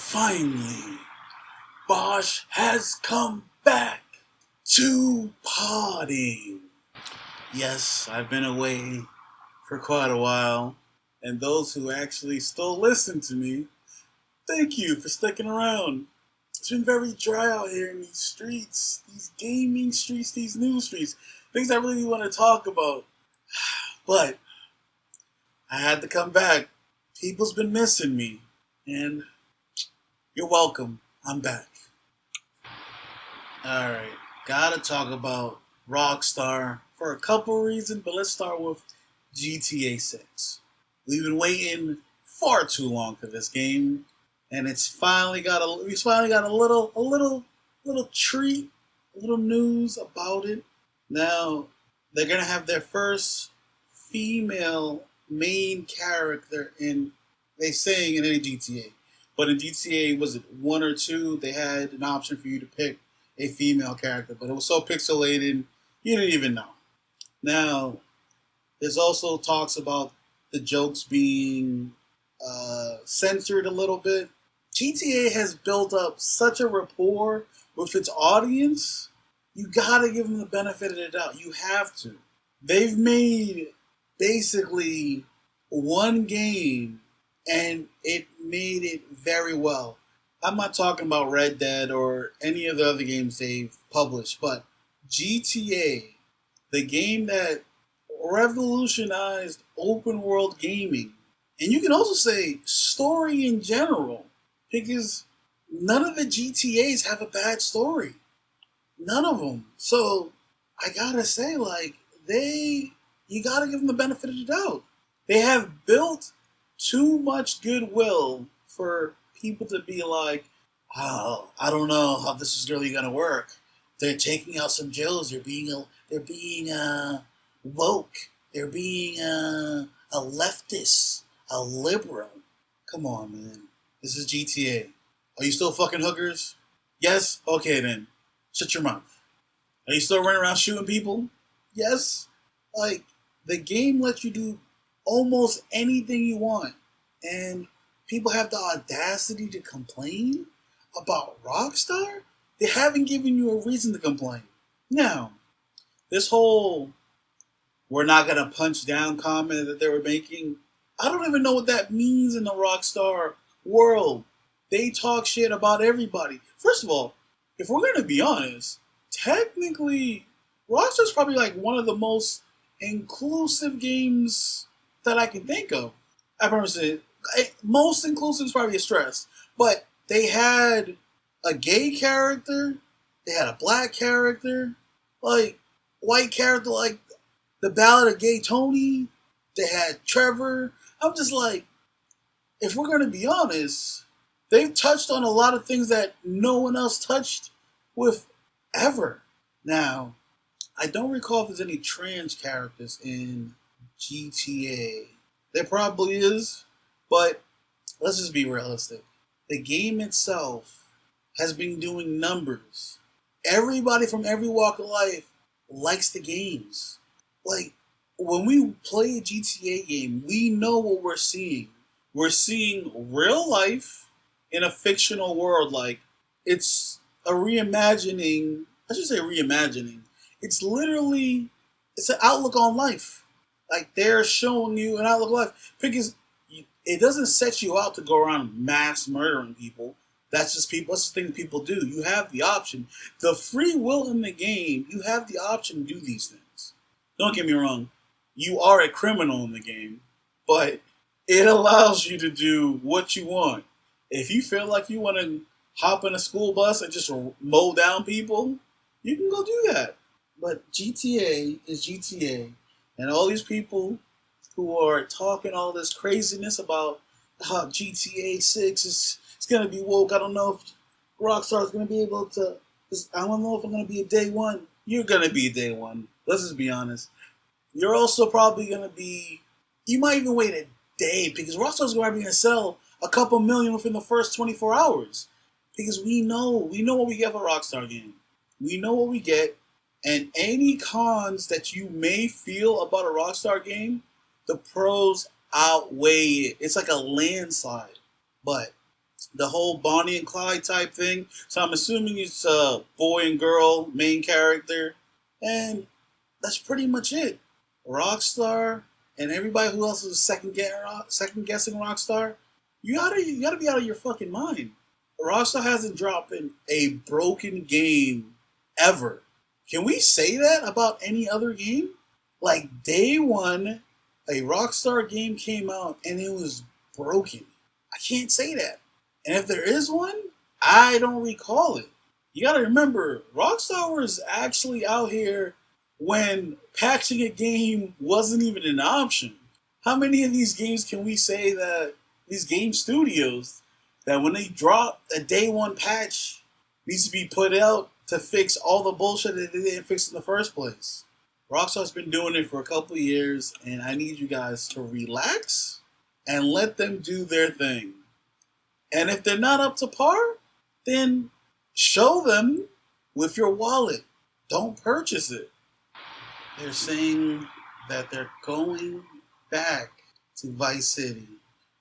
Finally, Bosch has come back to potting. Yes, I've been away for quite a while, and those who actually still listen to me, thank you for sticking around. It's been very dry out here in these streets, these gaming streets, these news streets, things I really want to talk about. But I had to come back. People's been missing me, and you're welcome. I'm back. Alright, gotta talk about Rockstar for a couple reasons, but let's start with GTA 6. We've been waiting far too long for this game, and we finally got a little treat, a little news about it. Now, they're gonna have their first female main character they saying in any GTA. But in GTA, was it 1 or 2, they had an option for you to pick a female character, but it was so pixelated, you didn't even know. Now, there's also talks about the jokes being censored a little bit. GTA has built up such a rapport with its audience, you gotta give them the benefit of the doubt. You have to. They've made basically one game, and it made it very well. I'm not talking about Red Dead or any of the other games they've published, but GTA, the game that revolutionized open world gaming, and you can also say story in general, because none of the GTAs have a bad story. None of them. So I gotta say, you gotta give them the benefit of the doubt. They have built too much goodwill for people to be like, oh, I don't know how this is really gonna work. They're taking out some Joes. They're being woke. They're being a leftist, a liberal. Come on, man. This is GTA. Are you still fucking hookers? Yes? Okay then. Shut your mouth. Are you still running around shooting people? Yes? The game lets you do almost anything you want. And people have the audacity to complain about Rockstar? They haven't given you a reason to complain. Now, this whole we're not going to punch down comment that they were making, I don't even know what that means in the Rockstar world. They talk shit about everybody. First of all, if we're going to be honest, technically, Rockstar's probably like one of the most inclusive games that I can think of. I promise you, most inclusive is probably a stress, but they had a gay character, they had a black character, white character like the Ballad of Gay Tony, they had Trevor. I'm just like, if we're gonna be honest, they've touched on a lot of things that no one else touched with ever. Now, I don't recall if there's any trans characters in GTA. There probably is, but let's just be realistic. The game itself has been doing numbers. Everybody from every walk of life likes the games. When we play a GTA game, we know what we're seeing. We're seeing real life in a fictional world. It's a reimagining. I should say reimagining. It's an outlook on life. They're showing you an outlook on life. Because it doesn't set you out to go around mass murdering people. That's just people. That's the thing people do. You have the option. The free will in the game, you have the option to do these things. Don't get me wrong. You are a criminal in the game, but it allows you to do what you want. If you feel like you want to hop in a school bus and just mow down people, you can go do that. But GTA is GTA, and all these people who are talking all this craziness about how GTA 6 is going to be woke. I don't know if Rockstar is going to be able to. I don't know if I'm going to be a day one. You're going to be a day one. Let's just be honest. You're also probably going to be. You might even wait a day because Rockstar's going to sell a couple million within the first 24 hours. Because we know what we get for a Rockstar game. We know what we get, and any cons that you may feel about a Rockstar game, the pros outweigh it. It's like a landslide. But The whole Bonnie and Clyde type thing. So I'm assuming it's a boy and girl main character, and that's pretty much it. Rockstar and everybody who else is second guessing Rockstar, you gotta be out of your fucking mind. Rockstar hasn't dropped in a broken game ever. Can we say that about any other game? Like day one, a Rockstar game came out and it was broken. I can't say that. And if there is one, I don't recall it. You gotta remember, Rockstar was actually out here when patching a game wasn't even an option. How many of these games can we say that these game studios that when they drop a day one patch needs to be put out to fix all the bullshit that they didn't fix in the first place? Rockstar's been doing it for a couple of years, and I need you guys to relax and let them do their thing. And if they're not up to par, then show them with your wallet. Don't purchase it. They're saying that they're going back to Vice City,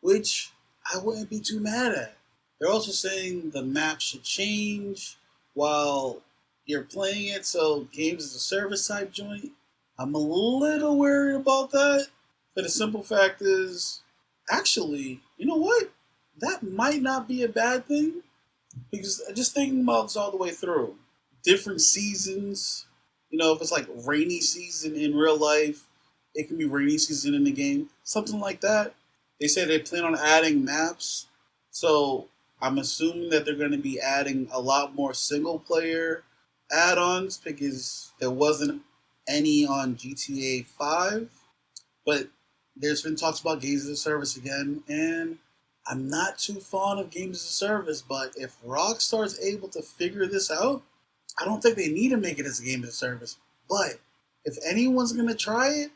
which I wouldn't be too mad at. They're also saying the map should change while you're playing it, so games as a service type joint. I'm a little worried about that, but the simple fact is, actually, you know what? That might not be a bad thing, because just thinking about this all the way through, different seasons. You know, if it's like rainy season in real life, it can be rainy season in the game, something like that. They say they plan on adding maps, so I'm assuming that they're going to be adding a lot more single player add-ons because there wasn't any on GTA 5. But there's been talks about games as a service again, and I'm not too fond of games as a service, but if Rockstar is able to figure this out, I don't think they need to make it as a game as a service. But if anyone's going to try it,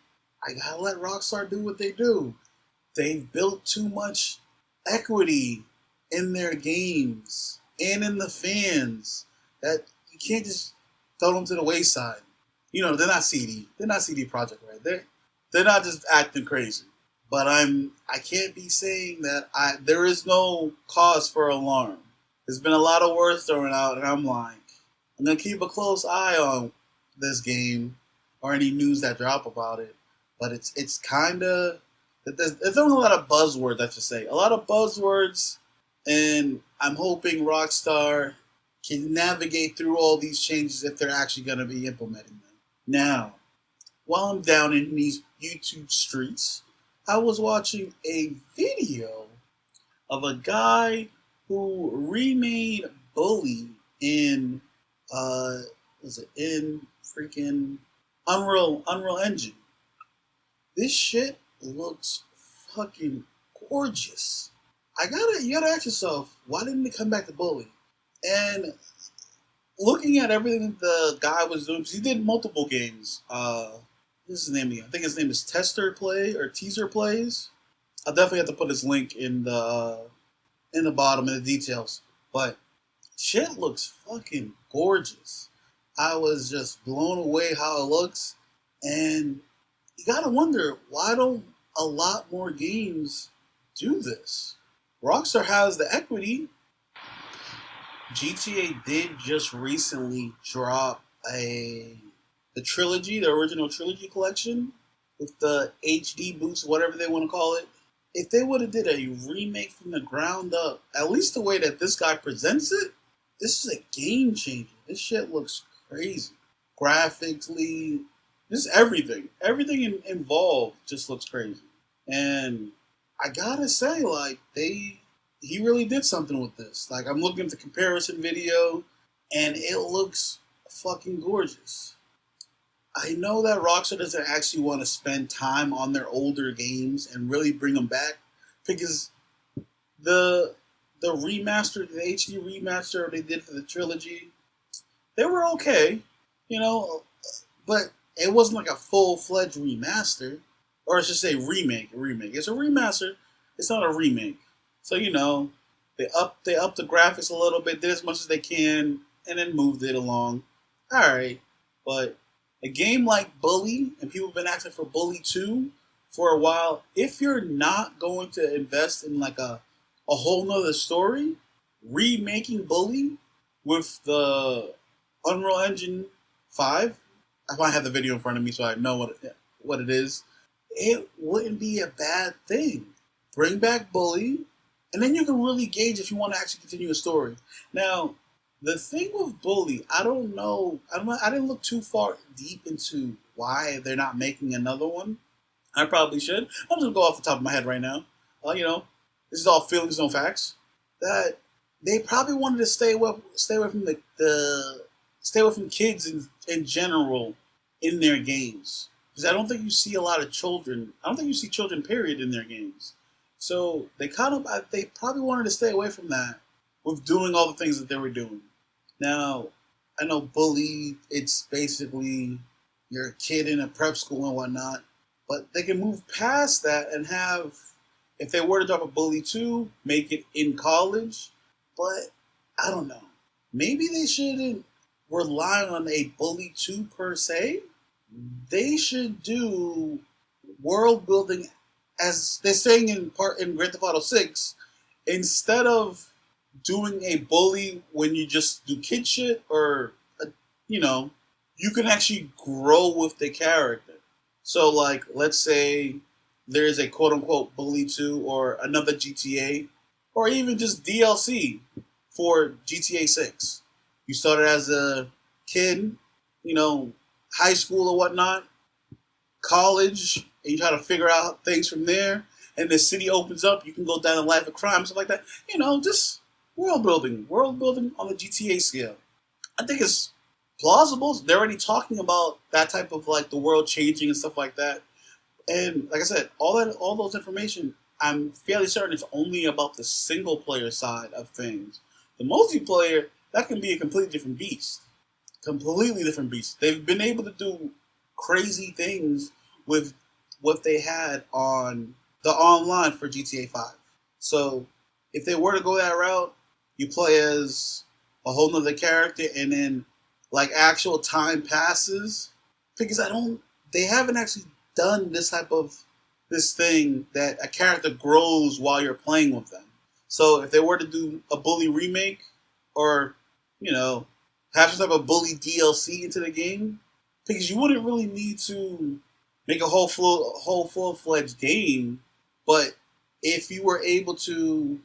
I gotta let Rockstar do what they do. They've built too much equity in their games and in the fans that you can't just throw them to the wayside. You know, they're not CD. They're not CD Projekt Red. They're not just acting crazy. But I can't be saying that there is no cause for alarm. There's been a lot of words thrown out, and I'm like, I'm gonna keep a close eye on this game or any news that drop about it. But it's kind of there's a lot of buzzwords, I should say, a lot of buzzwords, and I'm hoping Rockstar can navigate through all these changes if they're actually gonna be implementing them. Now, while I'm down in these YouTube streets, I was watching a video of a guy who remade Bully in was it in freaking Unreal Engine. This shit looks fucking gorgeous. You gotta ask yourself, why didn't it come back to Bully? And looking at everything that the guy was doing, because he did multiple games. What's his name again? I think his name is TeaserPlay or TeaserPlays. I'll definitely have to put his link in the bottom in the details. But shit looks fucking gorgeous. I was just blown away how it looks, and you gotta wonder, why don't a lot more games do this? Rockstar has the equity. GTA did just recently drop the trilogy, the original trilogy collection, with the HD boost, whatever they want to call it. If they would have did a remake from the ground up, at least the way that this guy presents it, this is a game changer. This shit looks crazy. Graphically, just everything. Everything involved just looks crazy. And I gotta say, like, he really did something with this. Like, I'm looking at the comparison video, and it looks fucking gorgeous. I know that Rockstar doesn't actually want to spend time on their older games and really bring them back, because the remaster, the HD remaster they did for the trilogy, they were okay, you know, but it wasn't like a full-fledged remaster, or I should say remake. It's a remaster. It's not a remake. So, you know, they upped the graphics a little bit, did as much as they can, and then moved it along. All right, but a game like Bully, and people have been asking for Bully 2 for a while, if you're not going to invest in like a a whole nother story, remaking Bully with the Unreal Engine 5. I might have the video in front of me so I know what it is. It wouldn't be a bad thing. Bring back Bully, and then you can really gauge if you want to actually continue a story. Now, the thing with Bully, I don't know. I didn't look too far deep into why they're not making another one. I probably should. I'm just gonna go off the top of my head right now. This is all feelings, no facts. That they probably wanted to stay away from stay away from kids in general in their games, because I don't think you see a lot of children. I don't think you see children, period, in their games. So they probably wanted to stay away from that with doing all the things that they were doing. Now, I know Bully, it's basically you're a kid in a prep school and whatnot, but they can move past that and have, if they were to drop a Bully 2, make it in college. But I don't know. Maybe they shouldn't rely on a Bully 2 per se. They should do world building, as they're saying in Grand Theft Auto 6, instead of doing a Bully when you just do kid shit, or you can actually grow with the character. So, like, let's say there's a quote-unquote Bully 2 or another GTA, or even just DLC for GTA 6. You started as a kid, high school or whatnot, college, and you try to figure out things from there, and the city opens up, you can go down the life of crime, stuff like that. Just world building on the GTA scale. I think it's plausible. They're already talking about that type of, like, the world changing and stuff like that. And like I said, all those information, I'm fairly certain it's only about the single player side of things. The multiplayer, that can be a completely different beast. Completely different beast. They've been able to do crazy things with what they had on the online for GTA 5. So if they were to go that route, you play as a whole nother character, and then, like, actual time passes, because they haven't actually done this thing that a character grows while you're playing with them. So if they were to do a Bully remake, or have some type of Bully DLC into the game, because you wouldn't really need to make a whole full-fledged game, but if you were able to,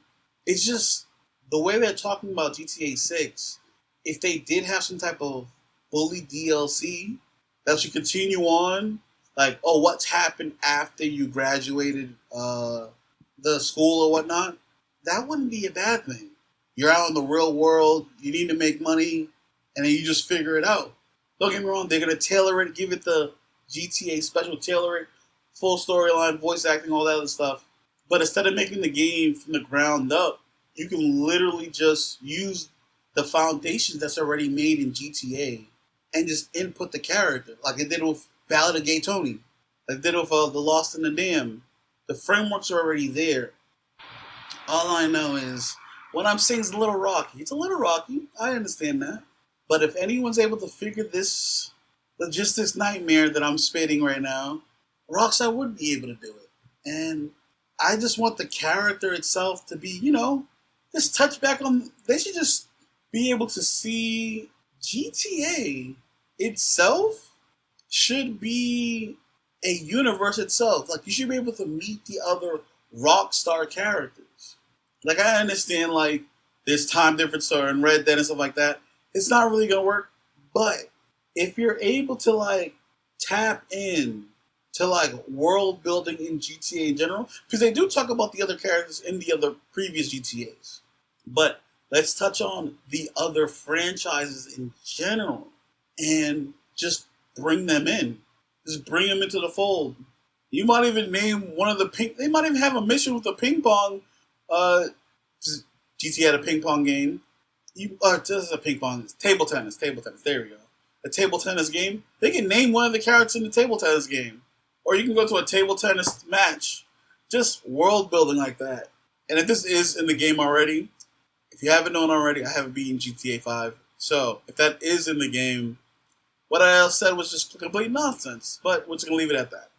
it's just the way they're talking about GTA 6. If they did have some type of Bully DLC that should continue on, like, what's happened after you graduated the school or whatnot, that wouldn't be a bad thing. You're out in the real world, you need to make money, and then you just figure it out. Don't get me wrong, they're going to tailor it, give it the GTA special, tailor it, full storyline, voice acting, all that other stuff. But instead of making the game from the ground up, you can literally just use the foundations that's already made in GTA and just input the character, like it did with Ballad of Gay Tony, like it did with The Lost in the Dam. The frameworks are already there. All I know is, what I'm saying is a little rocky. It's a little rocky. I understand that. But if anyone's able to figure this logistics nightmare that I'm spitting right now, Rockstar would be able to do it. And I just want the character itself to be, just touch back on. They should just be able to see GTA itself should be a universe itself. Like, you should be able to meet the other Rockstar characters. Like, I understand, like, there's time difference in Red Dead and stuff like that. It's not really going to work. But if you're able to, like, tap in to, like, world building in GTA in general, because they do talk about the other characters in the other previous GTAs. But let's touch on the other franchises in general and just bring them in. Just bring them into the fold. You might even name one of they might even have a mission with the ping pong. GTA had a ping pong game. This is a ping pong. Table tennis. There we go. A table tennis game. They can name one of the characters in the table tennis game. Or you can go to a table tennis match. Just world building like that. And if this is in the game already, if you haven't known already, I haven't beaten GTA 5. So, if that is in the game, what I else said was just complete nonsense. But we're just going to leave it at that.